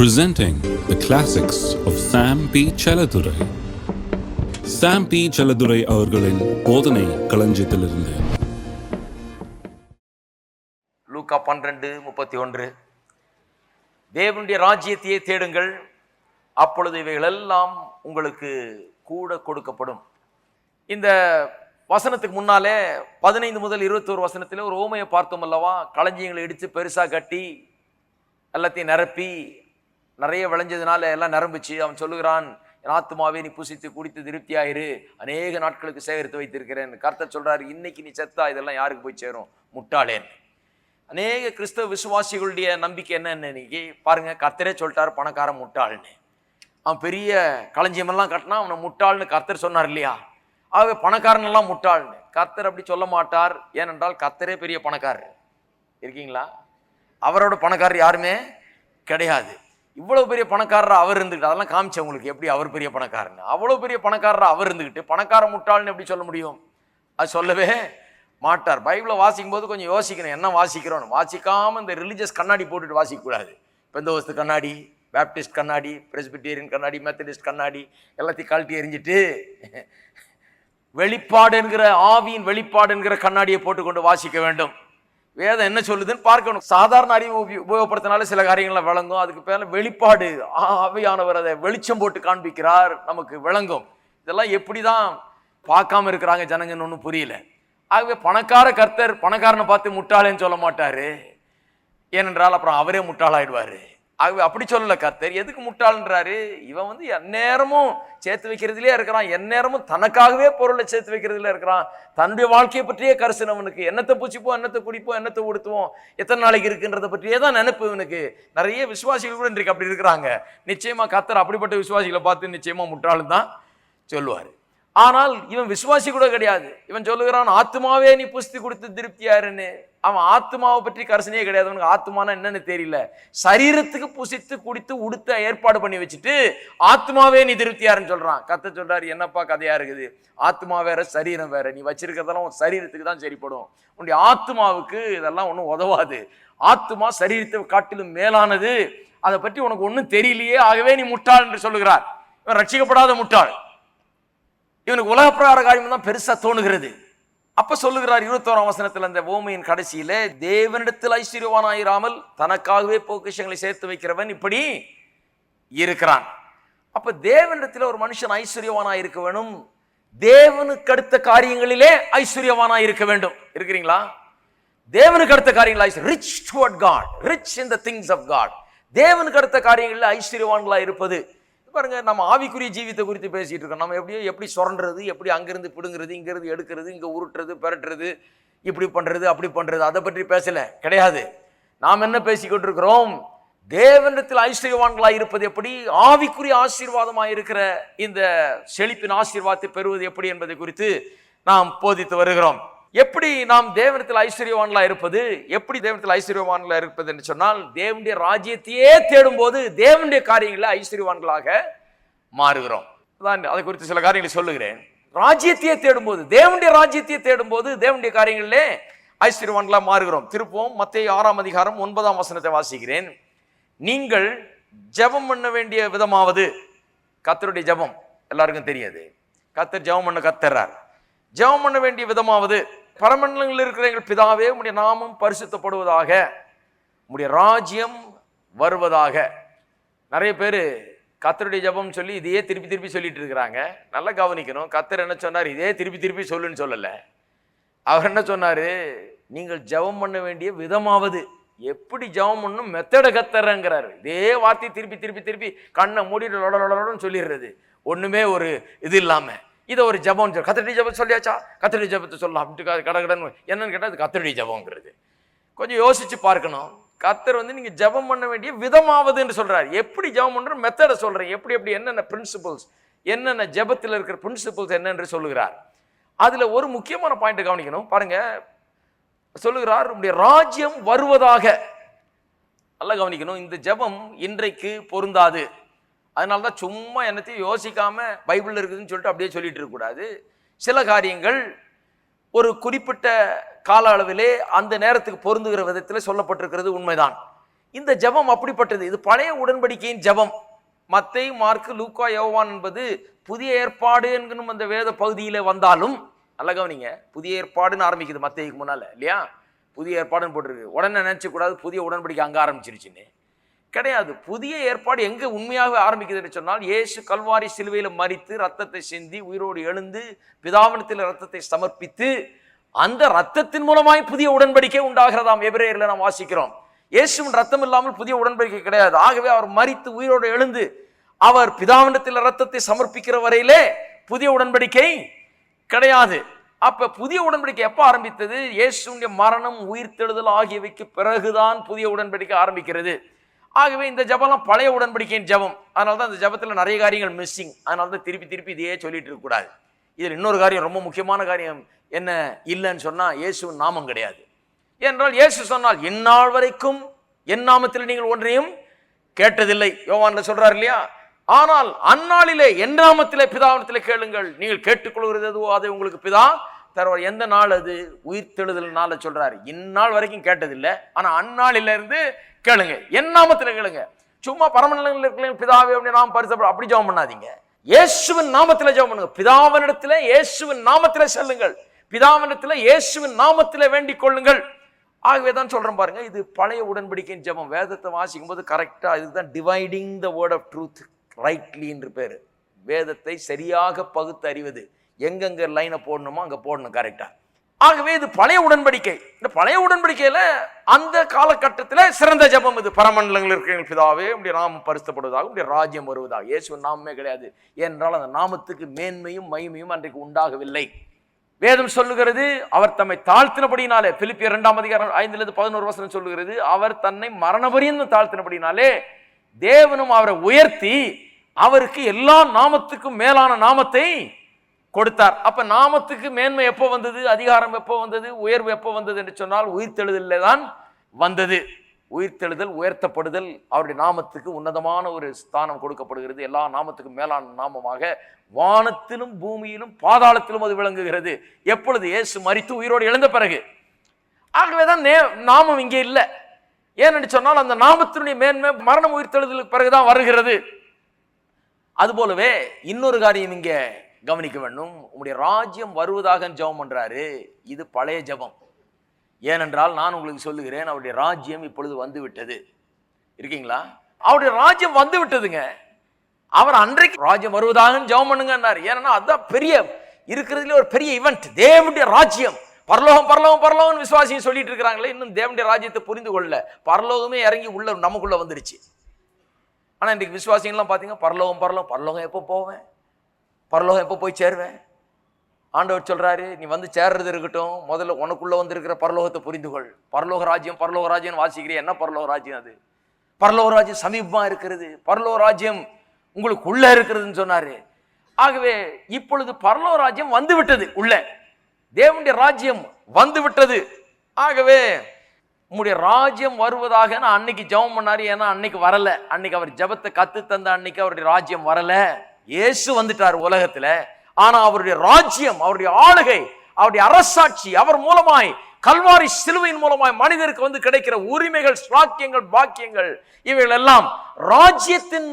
Presenting the classics of Sam P. Chaladurai. Sam P. Chaladurai அவர்களின் போதனை களஞ்சியத்திலிருந்து. லூக்கா 12:31. தேவனுடைய ராஜ்யத்தையே தேடுங்கள், அப்பொழுது இவைகளெல்லாம் உங்களுக்கு கூட கொடுக்கப்படும். இந்த வசனத்துக்கு முன்னாலே 15 முதல் 21 வசனத்தில் ஒரு ஓமையை பார்த்தோம் அல்லவா? களஞ்சியங்களை இடித்து பெருசாக கட்டி எல்லாத்தையும் நிரப்பி நிறைய விளைஞ்சதுனால எல்லாம் நிரம்பிச்சு அவன் சொல்லுகிறான், என் ஆத்துமாவே நீ புசித்து குடித்து திருப்தியாயிரு, அநேக நாட்களுக்கு சேகரித்து வைத்திருக்கிறேன். கர்த்தர் சொல்றாரு, இன்னைக்கு நீ செத்தா இதெல்லாம் யாருக்கு போய் சேரும்? முட்டாளேன். அநேக கிறிஸ்தவ விசுவாசிகளுடைய நம்பிக்கை என்னன்னு இன்னைக்கு பாருங்க, கர்த்தரே சொல்லிட்டாரு பணக்காரன் முட்டாள்னு. அவன் பெரிய களஞ்சியமெல்லாம் கட்டினா அவனை முட்டாள்னு கர்த்தர் சொன்னார் இல்லையா? ஆகவே பணக்காரன் எல்லாம் முட்டாள்னு கர்த்தர் அப்படி சொல்ல மாட்டார். ஏனென்றால் கர்த்தரே பெரிய பணக்காரர். இருக்கீங்களா? அவரோட பணக்காரர் யாருமே கிடையாது. இவ்வளவு பெரிய பணக்காரரா அவர் இருந்துக்கிட்டு, அதெல்லாம் காமிச்ச உங்களுக்கு எப்படி அவர் பெரிய பணக்காரன்னு. அவ்வளவு பெரிய பணக்காரரா அவர் இருந்துக்கிட்டு பணக்கார முட்டாள்னு எப்படி சொல்ல முடியும்? அது சொல்லவே மாட்டார். பைபிளை வாசிக்கும் போது கொஞ்சம் யோசிக்கணும், என்ன வாசிக்கிறோன்னு. வாசிக்காம இந்த ரிலீஜியஸ் கண்ணாடி போட்டுட்டு வாசிக்கக்கூடாது. பெந்தோஸ்து கண்ணாடி, பேப்டிஸ்ட் கண்ணாடி, பிரெஸ்பிட்டேரியன் கண்ணாடி, மெத்தடிஸ்ட் கண்ணாடி எல்லாத்தையும் கழட்டி எறிஞ்சிட்டு வெளிப்பாடு என்கிற ஆவியின் வெளிப்பாடு என்கிற கண்ணாடியை போட்டுக்கொண்டு வாசிக்க வேண்டும். வேதம் என்ன சொல்லுதுன்னு பார்க்கணும். சாதாரண அறிவு உபயோகப்படுத்தினால சில காரியங்கள்லாம் விளங்கும். அதுக்கு பேர வெளிப்பாடு, ஆவியானவர் அதை வெளிச்சம் போட்டு காண்பிக்கிறார், நமக்கு விளங்கும். இதெல்லாம் எப்படிதான் பார்க்காம இருக்கிறாங்க ஜனங்கன்னு ஒன்றும் புரியல. ஆகவே பணக்கார கர்த்தர் பணக்காரனை பார்த்து முட்டாளேன்னு சொல்ல மாட்டாரு. ஏனென்றால் அப்புறம் அவரே முட்டாளாயிடுவாரு. ஆகவே அப்படி சொல்லல கர்த்தர். எதுக்கு முட்டாள்ன்றாரு? இவன் எந்நேரமும் சேர்த்து வைக்கிறதுலே இருக்கிறான், எந்நேரமும் தனக்காகவே பொருளை சேர்த்து வைக்கிறதுல இருக்கிறான். தன்னுடைய வாழ்க்கையை பற்றியே கரிசனம் அவனுக்கு. என்னத்தை பூச்சிப்போம், என்னத்தை குடிப்போம், என்னத்தை உடுத்துவோம், எத்தனை நாளைக்கு இருக்குன்றதை பற்றியே தான் நினைப்பு இவனுக்கு. நிறைய விசுவாசிகள் கூட இன்றைக்கு அப்படி இருக்கிறாங்க. நிச்சயமா கர்த்தர் அப்படிப்பட்ட விசுவாசிகளை பார்த்து நிச்சயமா முட்டாளுன்னு தான் சொல்லுவார். ஆனால் இவன் விசுவாசி கூட கிடையாது. இவன் சொல்லுகிறான், ஆத்மாவே நீ புசித்து கொடுத்து திருப்தியாருன்னு. அவன் ஆத்மாவை பற்றி கரிசனையே கிடையாது. அவனுக்கு ஆத்மானா என்னன்னு தெரியல. சரீரத்துக்கு புசித்து குடித்து உடுத்த ஏற்பாடு பண்ணி வச்சுட்டு ஆத்மாவே நீ திருப்தியாருன்னு சொல்றான். கர்த்தர் சொல்றாரு, என்னப்பா கதையா இருக்குது? ஆத்மா வேற சரீரம் வேற. நீ வச்சிருக்கிறதெல்லாம் உன் சரீரத்துக்கு தான் சரிப்படும். உன்னுடைய ஆத்மாவுக்கு இதெல்லாம் ஒன்றும் உதவாது. ஆத்மா சரீரத்தை காட்டிலும் மேலானது. அதை பற்றி உனக்கு ஒன்றும் தெரியலையே, ஆகவே நீ முட்டாள் என்று சொல்லுகிறார். இவன் ரட்சிக்கப்படாத முட்டாள். இவனுக்கு உலக பிரகார காரியம் தான் பெருசா தோணுகிறது. அப்ப சொல்லுகிறார் 21ஆம் வசனத்தில் அந்த ஓமையின் கடைசியில, தேவனிடத்தில் ஐஸ்வர்யவானாயிராமல் தனக்காகவே பொக்கிஷங்களை சேர்த்து வைக்கிறவன் இப்படி இருக்கிறான். அப்ப தேவனிடத்தில் ஒரு மனுஷன் ஐஸ்வர்யவானாய் இருக்க வேணும். தேவனுக்கு அடுத்த காரியங்களிலே ஐஸ்வர்யவானாய் இருக்க வேண்டும். இருக்கிறீங்களா? தேவனுக்கு அடுத்த காரியங்கள், rich toward God, rich in the things of God. தேவனுக்கு அடுத்த காரியங்களில் ஐஸ்வர்யவான்களா இருப்பது. பாருங்க, நம்ம ஆவிக்குரிய ஜீவித்தை குறித்து பேசிட்டு இருக்கோம். நம்ம எப்படி சுரண்டுறது, எப்படி அங்கிருந்து பிடுங்கிறது, இங்கிருந்து எடுக்கிறது, இங்க உருட்டுறது, பெரட்டுறது, இப்படி பண்றது, அப்படி பண்றது, அதை பற்றி பேசல கிடையாது. நாம் என்ன பேசிக்கிட்டு இருக்கிறோம்? தேவனிடத்தில் ஐஸ்வர்யவான்களா இருப்பது எப்படி, ஆவிக்குரிய ஆசீர்வாதமாக இருக்கிற இந்த செழிப்பின் ஆசீர்வாதத்தை பெறுவது எப்படி என்பதை குறித்து நாம் போதித்து வருகிறோம். எப்படி நாம் தேவனிடத்தில் ஐஸ்வர்யவான்களா இருப்பது, எப்படி தேவனிடத்தில் ஐஸ்வர்யவான்களா இருப்பது என்று சொன்னால், தேவனுடைய ராஜ்யத்தையே தேடும் போது தேவனுடைய காரியங்களில் ஐஸ்வர்யவான்களாக மாறுகிறோம். அதை குறித்து சில காரியங்களை சொல்லுகிறேன். ராஜ்யத்தையே தேடும் போது, தேவனுடைய ராஜ்யத்தையே தேடும் போது தேவனுடைய காரியங்களிலே ஐஸ்வர்யவான்களா மாறுகிறோம். திருப்பவும் மத்தேயு 6ஆம் அதிகாரம் 9ஆம் வசனத்தை வாசிக்கிறேன். நீங்கள் ஜெபம் பண்ண வேண்டிய விதமாவது, கர்த்தருடைய ஜெபம் எல்லாருக்கும் தெரியாது. கர்த்தர் ஜெபம் பண்ண கர்த்தர்றார். ஜெபம் பண்ண வேண்டிய விதமாவது, பரமண்டலங்களில் இருக்கிற எங்கள் பிதாவே, உம்முடைய நாமம் பரிசுத்தப்படுவதாக, உம்முடைய ராஜ்யம் வருவதாக. நிறைய பேர் கர்த்தருடைய ஜெபம் சொல்லி இதையே திருப்பி திருப்பி சொல்லிட்டு இருக்கிறாங்க. நல்லா கவனிக்கணும். கர்த்தர் என்ன சொன்னார்? இதே திருப்பி திருப்பி சொல்லுன்னு சொல்லல. அவர் என்ன சொன்னாரு? நீங்கள் ஜெபம் பண்ண வேண்டிய விதமாவது, எப்படி ஜெபம் பண்ணும் மெத்தட கர்த்தர்ங்கிறாரு. இதே வார்த்தை திருப்பி திருப்பி திருப்பி கண்ணை மூடிட்டு லொடலொடன்னு சொல்லிடுறது, ஒண்ணுமே ஒரு இது இல்லாம. இதை ஒரு ஜபம், கர்த்தருடைய ஜபம் சொல்லியாச்சா, கர்த்தருடைய ஜபத்தை சொல்லலாம் அப்படி கடகடன் என்னன்னு கேட்டால் அது கர்த்தருடைய ஜபங்கிறது. கொஞ்சம் யோசிச்சு பார்க்கணும். கர்த்தர் நீங்க ஜபம் பண்ண வேண்டிய விதமாவது என்று சொல்றாரு. எப்படி ஜபம் பண்ற மெத்தடை சொல்றேன், எப்படி எப்படி என்னென்ன பிரின்சிபல்ஸ், என்னென்ன ஜபத்தில் இருக்கிற பிரின்சிபல்ஸ் என்னென்று சொல்லுகிறார். அதுல ஒரு முக்கியமான பாயிண்ட் கவனிக்கணும். பாருங்க, சொல்லுகிறார் உம்முடைய ராஜ்யம் வருவதாக. நல்லா கவனிக்கணும். இந்த ஜபம் இன்றைக்கு பொருந்தாது. அதனால்தான் சும்மா என்னத்தையும் யோசிக்காம பைபிள் இருக்குதுன்னு சொல்லிட்டு அப்படியே சொல்லிட்டு இருக்கக்கூடாது. சில காரியங்கள் ஒரு குறிப்பிட்ட கால அளவிலே அந்த நேரத்துக்கு பொருந்துகிற விதத்தில் சொல்லப்பட்டிருக்கிறது உண்மைதான். இந்த ஜெபம் அப்படிப்பட்டது. இது பழைய உடன்படிக்கையின் ஜெபம். மத்தேயு, மார்க்கு, லூக்கா, யோவான் என்பது புதிய ஏற்பாடு என்கிற அந்த வேத பகுதியில வந்தாலும், நல்ல கவனிங்க, புதிய ஏற்பாடுன்னு ஆரம்பிக்குது மத்தேயுக்கு முன்னால இல்லையா? புதிய ஏற்பாடுன்னு போட்டிருக்கு. உடனே நினைச்ச கூடாது புதிய உடன்படிக்கை அங்க ஆரம்பிச்சிருச்சுன்னு. கிடையாது. புதிய ஏற்பாடு எங்க உண்மையாக ஆரம்பிக்குதுன்னு சொன்னால், இயேசு கல்வாரி சிலுவையில மரித்து ரத்தத்தை சிந்தி உயிரோடு எழுந்து பிதாவினிடத்தில் ரத்தத்தை சமர்ப்பித்து அந்த ரத்தத்தின் மூலமாய் புதிய உடன்படிக்கை உண்டாகிறதாம். எபிரேயர்ல நாம் வாசிக்கிறோம். இயேசுவின் ரத்தம் இல்லாமல் புதிய உடன்படிக்கை கிடையாது. ஆகவே அவர் மரித்து உயிரோடு எழுந்து அவர் பிதாவினிடத்தில் ரத்தத்தை சமர்ப்பிக்கிற வரையிலே புதிய உடன்படிக்கை கிடையாது. அப்ப புதிய உடன்படிக்கை எப்ப ஆரம்பித்தது? இயேசுவின் மரணம், உயிர்த்தெழுதல் ஆகியவைக்கு பிறகுதான் புதிய உடன்படிக்கை ஆரம்பிக்கிறது. ஆகவே இந்த ஜெபம் பழைய உடன்படிக்கையின் ஜெபம். அதனால்தான் இந்த ஜெபத்தில் நிறைய காரியங்கள் மிஸ்ஸிங். அதனால்தான் திருப்பி திருப்பி இதையே சொல்லிட்டு இருக்க கூடாது. இதில் இன்னொரு காரியம், ரொம்ப முக்கியமான காரியம் என்ன இல்லைன்னு சொன்னா, இயேசுவின் நாமம் கிடையாது. ஏனென்றால் இயேசு சொன்னால், இந்நாள் வரைக்கும் என் நாமத்தில் நீங்கள் ஒன்றையும் கேட்டதில்லை. யோவான்ல சொல்றாரு இல்லையா? ஆனால் அந்நாளிலே என் நாமத்திலே பிதாவிடத்திலே கேளுங்கள், நீங்கள் கேட்டுக்கொள்கிறது எதுவோ அதை உங்களுக்கு பிதா தருவார். எந்த நாள் அது? உயிர்த்தெழுதல் நாள சொல்றாரு. இந்நாள் வரைக்கும் கேட்டதில்லை, ஆனா அந்நாளில இருந்து கேளுங்க, என் நாமத்துல கேளுங்க. சும்மா பரமநிலையில் இருக்கிற பிதாவே அப்படி நாம் பரிசு அப்படி ஜெபம் பண்ணாதீங்க. இயேசுவின் நாமத்துல ஜெபம் பண்ணுங்க. பிதாவினிடத்திலே இயேசுவின் நாமத்திலே செல்லுங்கள், பிதாவினிடத்திலே இயேசுவின் நாமத்திலே வேண்டிக் கொள்ளுங்கள். ஆகவே தான் சொல்றேன் பாருங்க, இது பழைய உடன்படிக்கையின் ஜெபம். வேதத்தை வாசிக்கும் போது கரெக்டா இதுதான் dividing the word of truth rightly என்று பேரு. வேதத்தை சரியாக பகுத்து அறிவது. எங்கெங்க லைனை போடணுமோ அங்க போடணும் கரெக்டா. ஆகவே இது பழைய உடன்படிக்கை. இந்த பழைய உடன்படிக்கையில அந்த காலகட்டத்தில் சிறந்த ஜெபம் இது. பரமண்டலங்கள் இருக்கிற பிதாவே உம்முடைய நாமம் பரிசுத்தப்படுவதாக, உம்முடைய ராஜ்யம் வருவதாக. இயேசுவின் நாமமே கிடையாது. ஏனென்றால் அந்த நாமத்துக்கு மேன்மையும் மகிமையும் அன்றைக்கு உண்டாகவில்லை. வேதம் சொல்லுகிறது, அவர் தம்மை தாழ்த்தினபடினாலே, பிலிப்பியர் 2 அதிகாரம் 5-11 சொல்லுகிறது, அவர் தன்னை மரணபரியந்தம் தாழ்த்தினபடினாலே தேவனும் அவரை உயர்த்தி அவருக்கு எல்லா நாமத்துக்கும் மேலான நாமத்தை கொடுத்தார். அப்ப நாமத்துக்கு மேன்மை எப்போ வந்தது? அதிகாரம் எப்போ வந்தது? உயர்வு எப்போ வந்தது என்று சொன்னால் உயிர்த்தெழுதலே தான் வந்தது. உயிர்த்தெழுதல், உயர்த்தப்படுதல், அவருடைய நாமத்துக்கு உன்னதமான ஒரு ஸ்தானம் கொடுக்கப்படுகிறது. எல்லா நாமத்துக்கும் மேலான நாமமாக வானத்திலும் பூமியிலும் பாதாளத்திலும் அது விளங்குகிறது. எப்பொழுது? இயேசு மரித்து உயிரோடு எழுந்த பிறகு. ஆகவேதான் நாமம் இங்கே இல்லை. ஏனென்று சொன்னால் அந்த நாமத்தினுடைய மேன்மை மரணம் உயிர்த்தெழுதலுக்கு பிறகுதான் வருகிறது. அதுபோலவே இன்னொரு காரியம் இங்கே கவனிக்க வேண்டும். உங்களுடைய ராஜ்யம் வருவதாக ஜெபம் பண்றாரு. இது பழைய ஜெபம். ஏனென்றால் நான் உங்களுக்கு சொல்லுகிறேன், அவருடைய ராஜ்யம் இப்பொழுது வந்து விட்டது. இருக்கீங்களா? அவருடைய ராஜ்யம் வந்து விட்டதுங்க. அவர் அன்றைக்கு ராஜ்யம் வருவதாக ஜெபம் பண்ணுங்கன்னாரு. ஏன்னா அதுதான் பெரிய இருக்கிறதுல ஒரு பெரிய இவெண்ட். தேவனுடைய ராஜ்யம், பரலோகம் பரலோகம் பரலோகம் விசுவாசியும் சொல்லிட்டு இருக்கிறாங்களே, இன்னும் தேவனுடைய ராஜ்யத்தை புரிந்து கொள்ள பரலோகமே இறங்கி உள்ள நமக்குள்ள வந்துருச்சு. ஆனா இன்றைக்கு விசுவாசிகள்லாம் பார்த்தீங்கன்னா பரலோகம் பரலோகம் பரலோகம் எப்போ போவேன், பரலோகம் எப்போ போய் சேருவேன். ஆண்டவர் சொல்றாரு, நீ வந்து சேர்றது இருக்கட்டும், முதல்ல உனக்குள்ள வந்திருக்கிற பரலோகத்தை புரிந்து கொள். பரலோக ராஜ்யம் வாசிக்கிறேன். என்ன பரலோக ராஜ்யம் அது? பரலோக ராஜ்யம் சமீபமா இருக்கிறது, பரலோக ராஜ்யம் உங்களுக்கு உள்ள இருக்கிறதுன்னு சொன்னாரு. ஆகவே இப்பொழுது பரலோக ராஜ்யம் வந்து விட்டது. உள்ள தேவனுடைய ராஜ்யம் வந்து விட்டது. ஆகவே உங்களுடைய ராஜ்யம் வருவதாக நான் அன்னைக்கு ஜெபம் பண்ணாரு. ஏன்னா அன்னைக்கு வரல. அன்னைக்கு அவர் ஜெபத்தை கத்து தந்த அன்னைக்கு அவருடைய ராஜ்யம் வரல. இயேசு வந்துட்டார் உலகத்துல. ஆனா அவருடைய ராஜ்யம், அவருடைய ஆளுகை, அவருடைய அரசாட்சி, அவர் மூலமாய் கல்வாரி சிலுவையின் மூலமாய் மனிதருக்கு வந்து கிடைக்கிற உரிமைகள், ஸ்லாக்கியங்கள், பாக்கியங்கள், இவைகள் எல்லாம் ராஜ்யத்தின்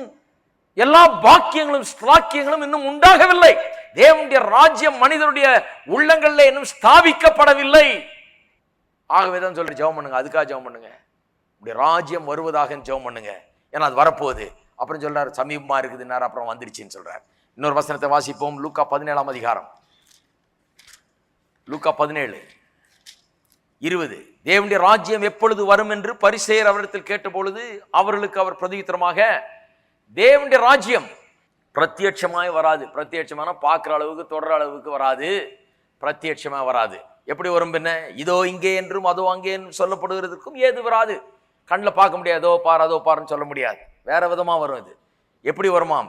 எல்லா பாக்கியங்களும் ஸ்லாக்கியங்களும் இன்னும் உண்டாகவில்லை. தேவனுடைய ராஜ்யம் மனிதனுடைய உள்ளங்கள்ல இன்னும் ஸ்தாபிக்கப்படவில்லை. ஆகவேதான் சொல்ற ஜெபம் பண்ணுங்க. அதுக்காக ஜெபம் பண்ணுங்க. உடைய ராஜ்யம் வருவதாக ஜெபம் பண்ணுங்க. ஏன்னா அது வரப்போகுது. அப்புறம் சொல்றாரு சமீபமா இருக்குதுன்னாரு, அப்புறம் வந்துருச்சுன்னு சொல்றாரு. இன்னொரு வசனத்தை வாசிப்போம். லூக்கா 17 அதிகாரம், லூக்கா 17:20. தேவனுடைய ராஜ்யம் எப்பொழுது வரும் என்று பரிசேயர் அவரிடத்தில் கேட்ட பொழுது அவர்களுக்கு அவர் பிரதியுத்தரமாக, தேவனுடைய ராஜ்யம் பிரத்யட்சமாய் வராது. பிரத்யட்சமான பார்க்கிற அளவுக்கு தொடர அளவுக்கு வராது. பிரத்யட்சமா வராது. எப்படி வரும்? பின்ன இதோ இங்கே என்றும் அதோ அங்கே என்றும் சொல்லப்படுகிறதுக்கும் ஏது வராது. கண்ணில் பார்க்க முடியாது. அதோ பார் அதோ பாருன்னு சொல்ல முடியாது. வேற விதமா வரும். இது எப்படி வருமாம்?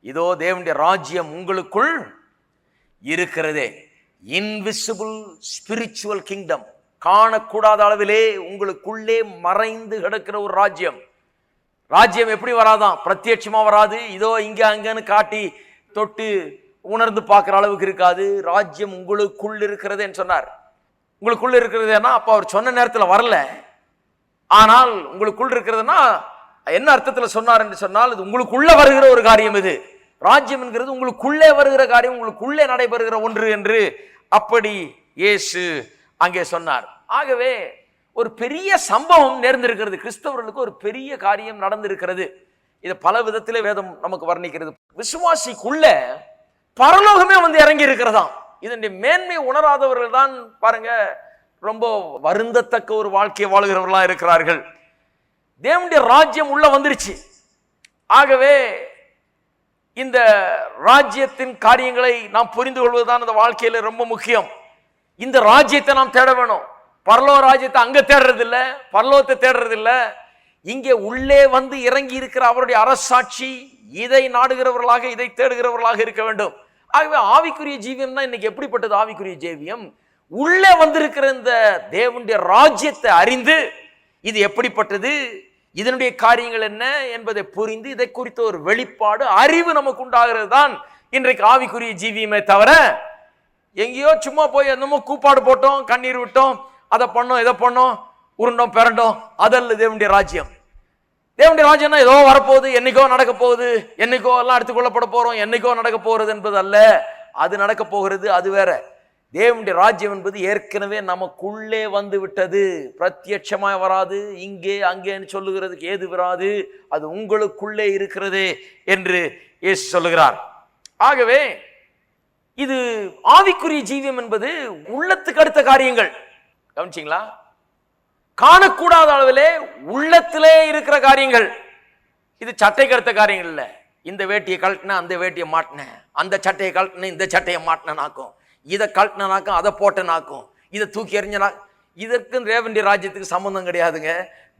இதோ தேவனுடைய ராஜ்யம் உங்களுக்குள் இருக்கிறதே. இன்விசிபிள் ஸ்பிரிச்சுவல் கிங்டம், காணக்கூடாத அளவிலே உங்களுக்குள்ளே மறைந்து கிடக்கிற ஒரு ராஜ்யம். ராஜ்யம் எப்படி வராதான்? பிரத்யட்சமா வராது. இதோ இங்க அங்கன்னு காட்டி தொட்டு உணர்ந்து பார்க்கிற அளவுக்கு இருக்காது. ராஜ்யம் உங்களுக்குள் இருக்கிறதுன்னு சொன்னார். உங்களுக்குள்ள இருக்கிறதுனா அப்ப அவர் சொன்ன நேரத்தில் வரல. ஆனால் உங்களுக்குள் இருக்கிறதுனா என்ன அர்த்தத்துல சொன்னார் என்று சொன்னால், இது உங்களுக்குள்ள வருகிற ஒரு காரியம். இது ராஜ்யம் என்கிறது உங்களுக்குள்ளே வருகிற காரியம், உங்களுக்குள்ளே நடைபெறுகிற ஒன்று என்று அப்படி இயேசு அங்கே சொன்னார். ஆகவே ஒரு பெரிய சம்பவம் நேர்ந்திருக்கிறது, கிறிஸ்தவர்களுக்கு ஒரு பெரிய காரியம் நடந்திருக்கிறது. இதை பல விதத்திலே வேதம் நமக்கு வர்ணிக்கிறது. விசுவாசிக்குள்ள பரலோகமே வந்து இறங்கி இருக்கிறதாம். இதனுடைய மேன்மை உணராதவர்கள் தான் பாருங்க ரொம்ப வருந்தத்தக்க ஒரு வாழ்க்கையை வாழ்கிறவர்களா இருக்கிறார்கள். தேவனுடைய ராஜ்யம் உள்ள வந்துருச்சு. ஆகவே இந்த ராஜ்யத்தின் காரியங்களை நாம் புரிந்து கொள்வதுதான் இந்த வாழ்க்கையில ரொம்ப முக்கியம். இந்த ராஜ்யத்தை நாம் தேட வேணும். பரலோக ராஜ்யத்தை அங்க தேடுறது இல்ல, பரலோகத்தை தேடுறது இல்ல. இங்கே உள்ளே வந்து இறங்கி இருக்கிற அவருடைய அரசாட்சி, இதை நாடுகிறவர்களாக, இதை தேடுகிறவர்களாக இருக்க வேண்டும். ஆகவே ஆவிக்குரிய ஜீவியம் தான் இன்னைக்கு எப்படிப்பட்டது? ஆவிக்குரிய ஜீவியம் உள்ளே வந்திருக்கிற இந்த தேவனுடைய ராஜ்யத்தை அறிந்து, இது எப்படிப்பட்டது, இதனுடைய காரியங்கள் என்ன என்பதை புரிந்து, இதை குறித்த ஒரு வெளிப்பாடு, அறிவு நமக்கு உண்டாகிறது தான் இன்றைக்கு ஆவிக்குரிய ஜீவியமே தவிர, எங்கேயோ சும்மா போய் என்னமோ கூப்பாடு போட்டோம், கண்ணீர் விட்டோம், அதை பண்ணோம், இதை பண்ணோம், உருண்டோம் பிறண்டோம், அதல்ல தேவனுடைய ராஜ்யம். தேவனுடைய ராஜ்யம்னா ஏதோ வரப்போகுது, என்னைக்கோ நடக்க போகுது, என்னைக்கோ எல்லாம் எடுத்துக்கொள்ளப்பட போறோம், என்னைக்கோ நடக்க போகிறது என்பது அல்ல. அது நடக்க போகிறது, அது வேற. தேவனுடைய ராஜ்யம் என்பது ஏற்கனவே நமக்குள்ளே வந்து விட்டது. பிரத்யட்சமாய் வராது, இங்கே அங்கேன்னு சொல்லுகிறதுக்கு ஏது வராது, அது உங்களுக்குள்ளே இருக்கிறது என்று இயேசு சொல்லுகிறார். ஆகவே இது ஆவிக்குரிய ஜீவியம் என்பது உள்ளத்துக்கு அடுத்த காரியங்கள். கவனிச்சிங்களா? காணக்கூடாத அளவிலே உள்ளத்திலே இருக்கிற காரியங்கள். இது சட்டைக்கு அடுத்த காரியங்கள் இல்ல. இந்த வேட்டியை கழட்டின அந்த வேட்டியை மாட்டின, அந்த சட்டையை கழட்டின இந்த சட்டையை மாட்டின நாக்கும், இதை கழட்டின நாக்கும், அதை போட்ட நாக்கும், இதை தூக்கி எறிஞ்ச நாக்கும். இதற்கு தேவனுடைய ராஜ்யத்துக்கு சம்பந்தம் கிடையாதுங்க.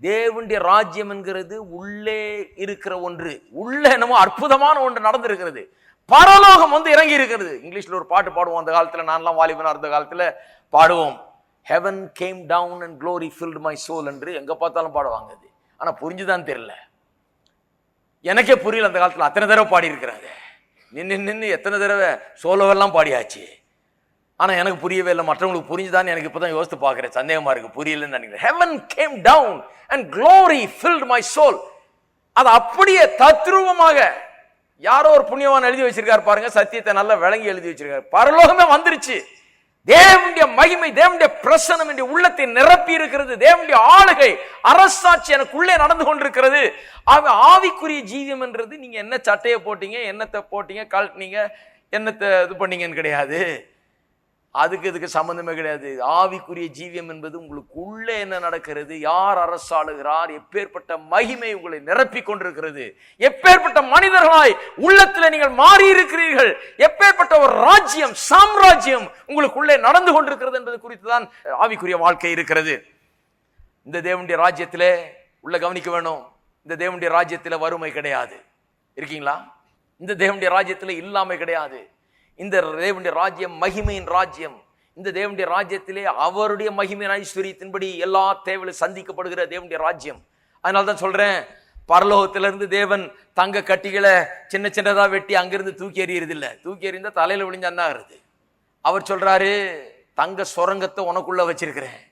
தேவனுடைய ராஜ்யம் என்கிறது உள்ளே இருக்கிற ஒன்று. உள்ள என்னமோ அற்புதமான ஒன்று நடந்திருக்கிறது. பரலோகம் வந்து இறங்கி இருக்கிறது. இங்கிலீஷ்ல ஒரு பாட்டு பாடுவோம். அந்த காலத்துல, நான்லாம் வாலிபனா இருந்த காலத்துல பாடுவோம். Heaven came down and glory filled my soul என்று எங்க பார்த்தாலும் பாடுவாங்க. அது ஆனா புரிஞ்சுதான் தெரியல. எனக்கே புரியல. அந்த காலத்துல அத்தனை தடவை பாடி இருக்கிறாங்க. நின்று எத்தனை தடவை சோலோவெல்லாம் பாடியாச்சு. ஆனா எனக்கு புரியவே இல்லை. மற்றவங்களுக்கு புரிஞ்சுதான் எனக்கு இப்பதான் யோசித்து பார்க்கிறேன். சந்தேகமா இருக்கு, புரியலன்னு நினைக்கிறேன். Heaven came down and glory filled my soul. அது அப்படியே தத்ரூபமாக யாரோ ஒரு புண்ணியவான் எழுதி வச்சிருக்காரு பாருங்க. சத்தியத்தை நல்லா விளங்கி எழுதி வச்சிருக்காரு. பரலோகமே வந்துருச்சு. தேவனுடைய மகிமை, தேவனுடைய பிரசன்னம் என்னுடைய உள்ளத்தை நிரப்பி இருக்கிறது. தேவனுடைய ஆளுகை, அரசாட்சி எனக்குள்ளே நடந்து கொண்டிருக்கிறது. ஆவிக்குரிய ஜீவியம் என்றது நீங்க என்ன சட்டையை போட்டீங்க, என்னத்தை போட்டீங்க, கழட்டினீங்க, என்னத்தை இது பண்ணீங்கன்னு கிடையாது. அதுக்கு இதுக்கு சம்பந்தமே கிடையாது. ஆவிக்குரிய ஜீவியம் என்பது உங்களுக்கு உள்ளே என்ன நடக்கிறது, யார் அரசாளுகிறார், எப்பேற்பட்ட மகிமை உங்களை நிரப்பி கொண்டிருக்கிறது, எப்பேற்பட்ட மனிதர்களாய் உள்ளத்தில் நீங்கள் மாறி இருக்கிறீர்கள், எப்பேற்பட்ட ஒரு ராஜ்யம், சாம்ராஜ்யம் உங்களுக்குள்ளே நடந்து கொண்டிருக்கிறது என்பது குறித்து தான் ஆவிக்குரிய வாழ்க்கை இருக்கிறது. இந்த தேவனுடைய ராஜ்யத்திலே உள்ள கவனிக்க வேணும். இந்த தேவனுடைய ராஜ்யத்திலே வறுமை கிடையாது. இருக்கீங்களா? இந்த தேவனுடைய ராஜ்யத்திலே இல்லாமை கிடையாது. இந்த தேவனுடைய ராஜ்யம் மகிமையின் ராஜ்யம். இந்த தேவனுடைய ராஜ்யத்திலே அவருடைய மகிமையின் ஐஸ்வரியத்தின்படி எல்லா தேவையும் சந்திக்கப்படுகிற தேவனுடைய ராஜ்யம். அதனால தான் சொல்றேன், பரலோகத்திலிருந்து தேவன் தங்க கட்டிகளை சின்ன சின்னதா வெட்டி அங்கிருந்து தூக்கி எறியறது இல்லை. தூக்கி எறிந்தா தலையில விழிஞ்ச அண்ணாகிறது. அவர் சொல்றாரு, தங்க சுரங்கத்தை உனக்குள்ள வச்சிருக்கிறேன்.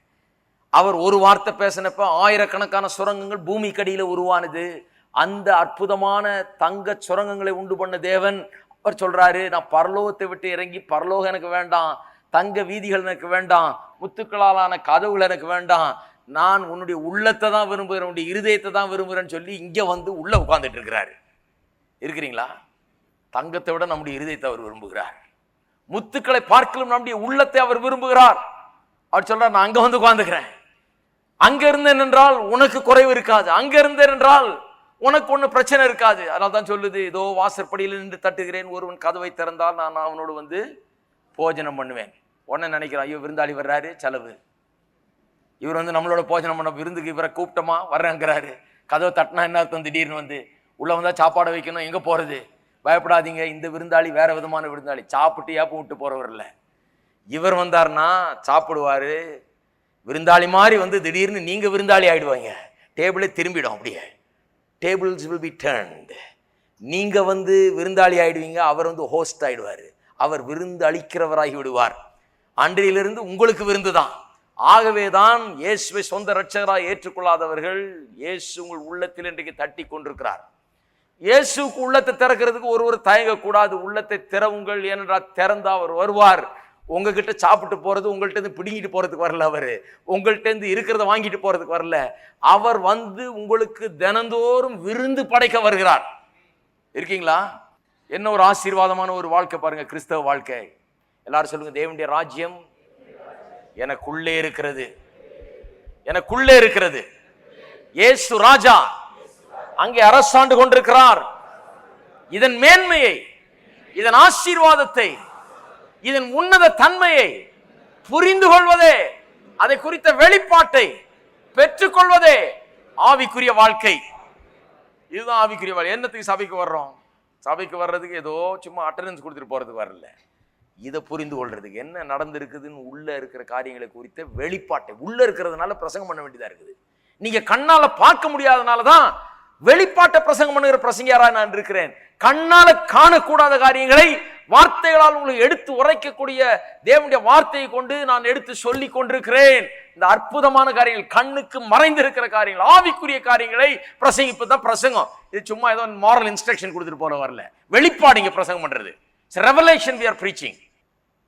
அவர் ஒரு வார்த்தை பேசினப்ப ஆயிரக்கணக்கான சுரங்கங்கள் பூமிக்கடியில உருவானது. அந்த அற்புதமான தங்க சுரங்கங்களை உண்டு பண்ண தேவன் அவர் சொல்றாரு, நான் பரலோகத்தை விட்டு இறங்கி, பரலோகம் எனக்கு வேண்டாம், தங்க வீதிகள் எனக்கு வேண்டாம், முத்துக்களாலான கதவுகள் எனக்கு வேண்டாம், நான் உன்னுடைய உள்ளத்தை தான் விரும்புகிறேன், உன்னுடைய இருதயத்தை தான் விரும்புகிறேன்னு சொல்லி இங்க வந்து உள்ள உட்கார்ந்துட்டு இருக்கிறாரு. இருக்கிறீங்களா? தங்கத்தை விட நம்முடைய இருதயத்தை அவர் விரும்புகிறார். முத்துக்களை பார்க்கலும் நம்முடைய உள்ளத்தை அவர் விரும்புகிறார். அவர் சொல்றார், நான் அங்க வந்து உட்கார்ந்துக்கிறேன். அங்க இருந்தேன் என்றால் உனக்கு குறைவு இருக்காது, அங்க இருந்தேன் என்றால் உனக்கு ஒண்ணு பிரச்சனை இருக்காது. அதனால தான் சொல்லுது, இதோ வாசற்படியில் நின்று தட்டுகிறேன், ஒருவன் கதவை திறந்தால் நான் அவனோடு வந்து போஜனம் பண்ணுவேன். உடனே நினைக்கிறான், ஐயோ விருந்தாளி வர்றாரு, செலவு. இவர் வந்து நம்மளோட போஜனம் பண்ண விருந்துக்கு இவரை கூப்பிட்டோமா வர்றேங்கிறாரு. கதவை தட்டினா என்ன அர்த்தம்? திடீர்னு வந்து உள்ள வந்தா சாப்பாடு வைக்கணும், எங்க போறது? பயப்படாதீங்க, இந்த விருந்தாளி வேற விதமான விருந்தாளி, சாப்பிட்டு ஏப்ப விட்டு போறவர் இல்லை. இவர் வந்தார்னா சாப்பிடுவாரு. விருந்தாளி மாதிரி வந்து திடீர்னு நீங்க விருந்தாளி ஆயிடுவாங்க. டேபிளே திரும்பிடும். அப்படியே tables will be turned. நீங்க வந்து விருந்தாளி ஆயிடுவீங்க, அவர் வந்து ஹோஸ்ட் ஆயிடுவார். அவர் விருந்து அளிக்கிறவராகி விடுவார். அன்றையிலிருந்து உங்களுக்கு விருந்து தான். ஆகவேதான் இயேசுவை சொந்த இரட்சகராய் ஏற்றுக்கொள்ளாதவர்கள் இயேசு உங்கள் உள்ளத்தில் இன்றைக்கு தட்டி கொண்டிருக்கிறார். இயேசுக்கு உள்ளத்தை திறக்கிறதுக்கு ஒருவர் தயங்கக்கூடாது. உள்ளத்தை திறவுங்கள், ஏனென்றால் திறந்தா அவர் வருவார். உங்ககிட்ட சாப்பிட்டு போறது, உங்கள்கிட்ட இருந்து பிடிங்கிட்டு போறதுக்கு வரல. அவரு உங்கள்கிட்ட இருந்து இருக்கிறத வாங்கிட்டு போறதுக்கு வரல. அவர் வந்து உங்களுக்கு தினந்தோறும் விருந்து படைக்க வருகிறார். இருக்கீங்களா? என்ன ஒரு ஆசீர்வாதமான ஒரு வாழ்க்கை பாருங்க, கிறிஸ்தவ வாழ்க்கை. எல்லாரும் சொல்லுங்க, தேவனுடைய ராஜ்யம் எனக்குள்ளே இருக்கிறது, எனக்குள்ளே இருக்கிறது. இயேசு ராஜா அங்கே அரசாண்டு கொண்டிருக்கிறார். இதன் மேன்மையை, இதன் ஆசீர்வாதத்தை, இதன் உன்னத தன்மையை புரிந்து கொள்வதே, அதை குறித்த வெளிப்பாட்டை பெற்றுக்கொள்வதே ஆவிக்குரிய வாழ்க்கை. இதுதான் ஆவிக்குரிய வாழ்க்கை. என்னத்துக்கு சபைக்கு வர்றோம்? சபைக்கு வர்றதுக்கு ஏதோ சும்மா அட்டெண்டன்ஸ் கொடுத்துட்டு போறதுக்கு வரல. இதை புரிந்து கொள்றதுக்கு, என்ன நடந்திருக்குதுன்னு உள்ள இருக்கிற காரியங்களை குறித்த வெளிப்பாட்டை, உள்ள இருக்கிறதுனால பிரசங்கம் பண்ண வேண்டியதா இருக்குது. நீங்க கண்ணால பார்க்க முடியாதனாலதான் வெளிப்பாட்டை பிரசங்கம் பண்ணுகிற பிரசங்கியாரா நான் இருக்கிறேன். கண்ணால காணக்கூடாத காரியங்களை வார்த்தைகளால் உங்களுக்கு எடுத்து உரைக்கக்கூடிய தேவனுடைய வார்த்தையை கொண்டு நான் எடுத்து சொல்லி கொண்டிருக்கிறேன். இந்த அற்புதமான காரியங்கள், கண்ணுக்கு மறைந்திருக்கிற காரியங்கள், ஆவிக்குரிய காரியங்களை பிரசங்கிப்பதுதான் பிரசங்கம். இது சும்மா ஏதோ மாரல் இன்ஸ்ட்ரக்ஷன் கொடுத்துட்டு போல வரல. வெளிப்பாடு இங்க பிரசங்கம் பண்றது. Revelation we are preaching.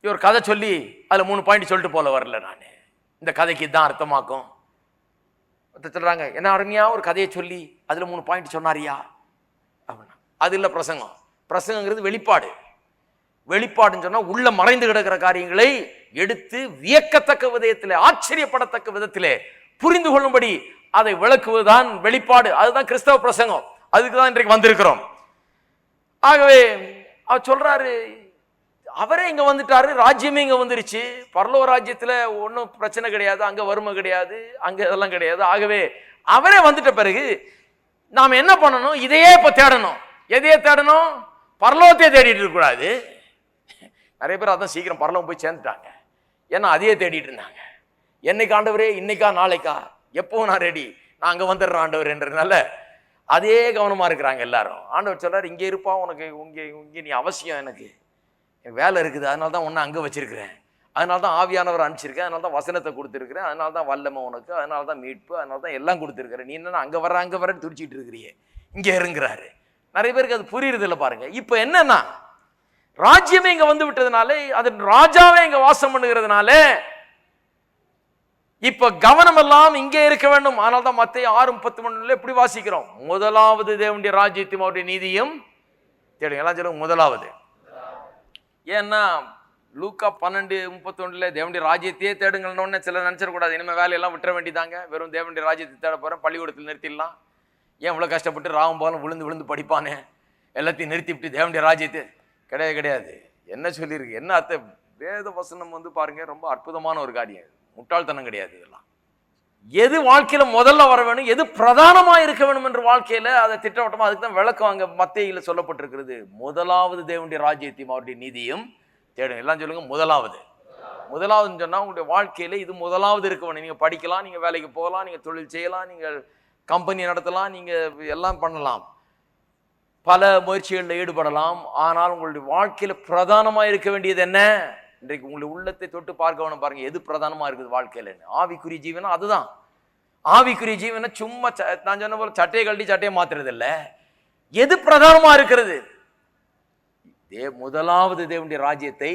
ஒரு கதை சொல்லி அதுல 3 பாயிண்ட் சொல்லிட்டு போல வரல. நான் இந்த கதைக்கு இதுதான் அர்த்தமாக்கும் சொல்றாங்க. என்ன அருமையா ஒரு கதையை சொல்லி அதுல 3 பாயிண்ட் சொன்னாரியா அப்படின்னா அது இல்ல பிரசங்கம். பிரசங்கிறது வெளிப்பாடு. வெளிப்பாடுன்னு சொன்னா உள்ள மறைந்து கிடக்கிற காரியங்களை எடுத்து வியக்கத்தக்க விதத்திலே, ஆச்சரியப்படத்தக்க விதத்திலே புரிந்து கொள்ளும்படி அதை விளக்குவதுதான் வெளிப்பாடு. அதுதான் கிறிஸ்தவ பிரசங்கம். அதுக்கு தான் இன்றைக்கு வந்திருக்கிறோம். ஆகவே அவர் சொல்றாரு, அவரே இங்க வந்துட்டாரு, ராஜ்யமே இங்க வந்துருச்சு. பரலோக ராஜ்யத்துல ஒன்றும் பிரச்சனை கிடையாது, அங்க வறுமை கிடையாது, அங்க இதெல்லாம் கிடையாது. ஆகவே அவரே வந்துட்ட பிறகு நாம என்ன பண்ணணும்? இதையே இப்ப தேடணும். எதையே தேடணும்? பரலோகத்தையே தேடிட்டு இருக்கக்கூடாது. நிறைய பேர் அதான் சீக்கிரம் பரலோகம் போய் சேர்ந்துட்டாங்க. ஏன்னா அதையே தேடிட்டு இருந்தாங்க. என்னைக்கு ஆண்டவரே, இன்னைக்கா நாளைக்கா, எப்பவும் நான் ரெடி, நான் அங்க வந்துடுறேன் ஆண்டவர்ன்றதுனால அதே கவனமா இருக்கிறாங்க எல்லாரும். ஆண்டவர் சொல்றாரு, இங்கே இருப்பா, உனக்கு இங்கே நீ அவசியம், எனக்கு வேலை இருக்குது, அதனால தான் உன்னை அங்கே வச்சிருக்கிறேன், அதனால தான் ஆவியானவர் அனுப்பிச்சிருக்கேன், அதனால தான் வசனத்தை கொடுத்துருக்கிறேன், அதனால தான் வல்லமை உனக்கு, அதனால தான் மீட்பு, அதனால தான் எல்லாம் கொடுத்துருக்கிறேன். நீ என்ன அங்கே வரேன்னு துடிச்சிட்டு இருக்கிறியே, இங்கே இருங்கிறாரு. நிறைய பேருக்கு அது புரியுறது இல்லை பாருங்க. இப்போ என்னன்னா, ராஜ்யமே இங்க வந்து விட்டதுனால, அது ராஜாவே இங்க வாசம் பண்ணுகிறதுனால இப்ப கவனம் எல்லாம் இங்கே இருக்க வேண்டும். ஆனால் தான் மத்தேயு 6:33 எப்படி வாசிக்கிறோம்? முதலாவது தேவனுடைய ராஜ்யத்தையும் அவருடைய நீதியும் தேடுங்க. எல்லாம் சொல்லுங்க, முதலாவது. ஏன்னா லூக்கா 12:31 தேவனுடைய ராஜ்யத்தையே தேடுங்கன்னு சிலர் நினைச்சிடக்கூடாது. இனிமே வேலையெல்லாம் விட்டுற வேண்டியதாங்க, வெறும் தேவனுடைய ராஜ்யத்தை தேட போறேன், பள்ளிக்கூடத்தில் நிறுத்திடலாம், ஏன் இவ்வளவு கஷ்டப்பட்டு ராவும் போலும் விழுந்து படிப்பானே, எல்லாத்தையும் நிறுத்தி விட்டு தேவனுடைய ராஜ்யத்தை கிடையாது. என்ன சொல்லியிருக்கு, என்ன அர்த்த வேத வசனம் வந்து பாருங்க, ரொம்ப அற்புதமான ஒரு காரியம். முட்டாள்தனம் கிடையாது இதெல்லாம். எது வாழ்க்கையில முதல்ல வர வேணும், எது பிரதானமா இருக்க வேணும் என்ற வாழ்க்கையில அதை திட்டவட்டமா, அதுக்கு தான் விளக்கம் அங்க மத்தேயுல சொல்லப்பட்டிருக்கிறது. முதலாவது தேவனுடைய ராஜ்யத்தையும் அவருடைய நீதியும் தேடுங்க. எல்லாம் சொல்லுங்க, முதலாவதுன்னு சொன்னா உங்களுடைய வாழ்க்கையில இது முதலாவது இருக்க வேணும். நீங்க படிக்கலாம், நீங்க வேலைக்கு போகலாம், நீங்க தொழில் செய்யலாம், நீங்க கம்பெனி நடத்தலாம், நீங்க எல்லாம் பண்ணலாம், பல முயற்சிகளில் ஈடுபடலாம். ஆனால் உங்களுடைய வாழ்க்கையில பிரதானமா இருக்க வேண்டியது என்ன? இன்றைக்கு உங்களுடைய உள்ளத்தை தொட்டு பார்க்க பாருங்க, எது பிரதானமா இருக்குது வாழ்க்கையில. ஆவிக்குரிய ஜீவனா அதுதான். ஆவிக்குரிய ஜீவனை சும்மா நான் சொன்ன போல சட்டையை கழட்டி சட்டையை மாத்துறது இல்ல. எது பிரதானமா இருக்கிறது? முதலாவது தேவனுடைய ராஜ்யத்தை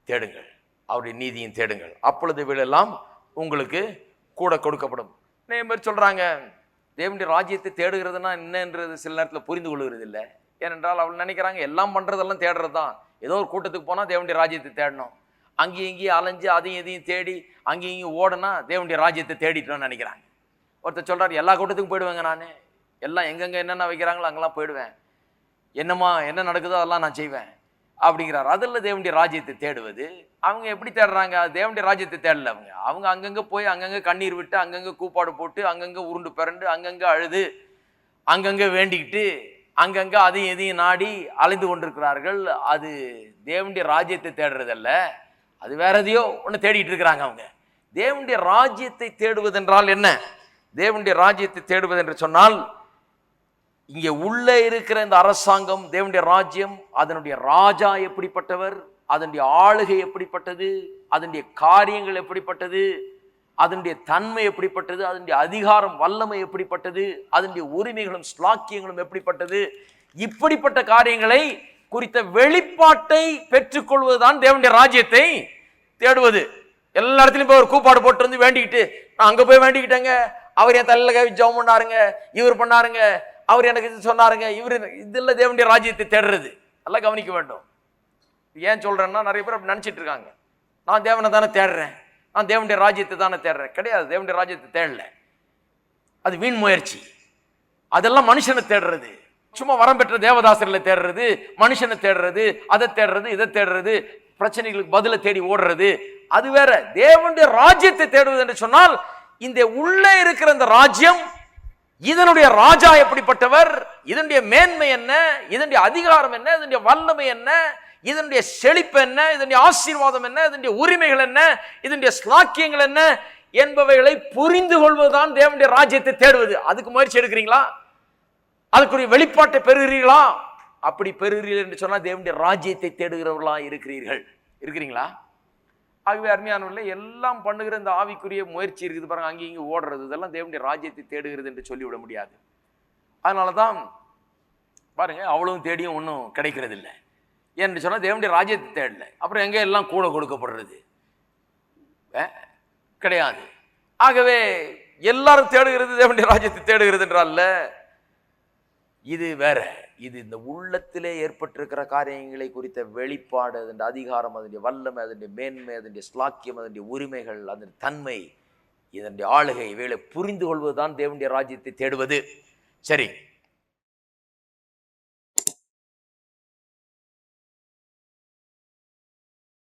தேடுங்கள், அவருடைய நீதியும் தேடுங்கள், அப்பொழுது இவையெல்லாம் உங்களுக்கு கூட கொடுக்கப்படும். நிறைய பேர் சொல்றாங்க, தேவனுடைய ராஜ்யத்தை தேடுகிறதுனா என்னன்றது சில நேரத்தில் புரிந்து கொள்கிறது இல்லை. ஏனென்றால் அவள் நினைக்கிறாங்க எல்லாம் பண்றதெல்லாம் தேடுறது தான். ஏதோ ஒரு கூட்டத்துக்கு போனால் தேவனுடைய ராஜ்யத்தை தேடணும், அங்கேயும் இங்கேயும் அலைஞ்சு அதையும் இதையும் தேடி அங்கேயும் இங்கேயும் ஓடனா தேவனுடைய ராஜ்யத்தை தேடிட்டோன்னு நினைக்கிறாங்க. ஒருத்தர் சொல்றாரு, எல்லா கூட்டத்துக்கும் போயிடுவேங்க, நான் எல்லாம் எங்கெங்க என்னென்ன வைக்கிறாங்களோ அங்கெல்லாம் போயிடுவேன், என்ன நடக்குதோ அதெல்லாம் நான் செய்வேன் அப்படிங்கிறார். அதில் தேவனுடைய ராஜ்யத்தை தேடுவது. அவங்க எப்படி தேடுறாங்க? தேவனுடைய ராஜ்யத்தை தேடல. அவங்க அங்கங்கே போய் அங்கங்கே கண்ணீர் விட்டு, அங்கங்கே கூப்பாடு போட்டு, அங்கங்கே உருண்டு பிறண்டு, அங்கங்கே அழுது, அங்கங்கே வேண்டிக்கிட்டு, அங்கங்கே அதையும் எதையும் நாடி அலைந்து கொண்டிருக்கிறார்கள். அது தேவனுடைய ராஜ்யத்தை தேடுறதல்ல, அது வேற எதையோ ஒன்று தேடிட்டு இருக்கிறாங்க அவங்க. தேவனுடைய ராஜ்யத்தை தேடுவதென்றால் என்ன? தேவனுடைய ராஜ்யத்தை தேடுவது என்று சொன்னால், இங்கே உள்ள இருக்கிற இந்த அரசாங்கம், தேவனுடைய ராஜ்யம், அதனுடைய ராஜா எப்படிப்பட்டவர், அதனுடைய ஆளுகை எப்படிப்பட்டது, அதனுடைய காரியங்கள் எப்படிப்பட்டது, அதனுடைய தன்மை எப்படிப்பட்டது, அதனுடைய அதிகாரம் வல்லமை எப்படிப்பட்டது, அதனுடைய உரிமைகளும் ஸ்லாக்கியங்களும் எப்படிப்பட்டது, இப்படிப்பட்ட காரியங்களை குறித்த வெளிப்பாட்டை பெற்றுக்கொள்வதுதான் தேவனுடைய ராஜ்யத்தை தேடுவது. எல்லா இடத்துலையும் போய் ஒரு கூப்பாடு போட்டு வந்து வேண்டிக்கிட்டு, நான் அங்க போய் வேண்டிக்கிட்டேங்க, அவர் என் தலையில கை ஜெபம் பண்ணாருங்க, இவர் பண்ணாருங்க, அவர் எனக்கு இது சொன்னாருங்க, இவர் இதெல்லாம் தேவனுடைய ராஜ்யத்தை தேடுறது. நல்லா கவனிக்க வேண்டும். ஏன் சொல்றேன்னா, நிறைய பேர் அப்படி நினைச்சிட்டு இருக்காங்க, நான் தேவனை தானே தேடுறேன், நான் தேவனுடைய ராஜ்யத்தை தானே தேடுறேன். கிடையாது, தேவனுடைய ராஜ்யத்தை தேடல. அது வீண் முயற்சி. அதெல்லாம் மனுஷனை தேடுறது. சும்மா வரம் பெற்ற தேவதாசர்களை தேடுறது, மனுஷனை தேடுறது, அதை தேடுறது, இதை தேடுறது, பிரச்சனைகளுக்கு பதில தேடி ஓடுறது, அது வேற. தேவனுடைய ராஜ்யத்தை தேடுவது என்று சொன்னால், இந்த உள்ளே இருக்கிற இந்த ராஜ்யம், இதனுடைய ராஜா எப்படிப்பட்டவர், இதனுடைய மேன்மை என்ன, இதனுடைய அதிகாரம் என்ன, இதனுடைய வல்லமை என்ன, இதனுடைய செழிப்பு என்ன, இதனுடைய ஆசீர்வாதம் என்ன, இதனுடைய உரிமைகள் என்ன, இதனுடைய ஸ்லாக்கியங்கள் என்ன என்பவைகளை புரிந்து கொள்வதுதான் தேவனுடைய ராஜ்யத்தை தேடுவது. அதுக்கு முயற்சி எடுக்கிறீங்களா? அதுக்குரிய வெளிப்பாட்டை பெறுகிறீர்களா? அப்படி பெறுகிறீர்கள் என்று சொன்னால் தேவனுடைய ராஜ்யத்தை தேடுகிறவர்களா இருக்கிறீங்களா? ஆகவே அருமையானவர்களே, எல்லாம் பண்ணுகிற இந்த ஆவிக்குரிய முயற்சி இருக்குது பாருங்க, அங்கே இங்கே ஓடுறது, இதெல்லாம் தேவனுடைய ராஜ்யத்தை தேடுகிறது என்று சொல்லிவிட முடியாது. அதனால தான் பாருங்க, அவ்வளவும் தேடியும் ஒன்றும் கிடைக்கிறது இல்லை. ஏன்னு சொன்னால் தேவனுடைய ராஜ்யத்தை தேடல. அப்புறம் எங்கே எல்லாம் கூட கொடுக்கப்படுறது கிடையாது. ஆகவே எல்லாரும் தேடுகிறது தேவனுடைய ராஜ்யத்தை தேடுகிறது என்றால் இது வேற. இது இந்த உள்ளத்திலே ஏற்பட்டிருக்கிற காரியங்களை குறித்த வெளிப்பாடு, அதனுடைய அதிகாரம், அதனுடைய வல்லமை, அதனுடைய மேன்மை, அதனுடைய ஸ்லாக்கியம், அதனுடைய உரிமைகள், அதனுடைய தன்மை, இதனுடைய ஆளுகை, இவைகளை புரிந்து கொள்வதுதான் தேவனுடைய ராஜ்யத்தை தேடுவது. சரி,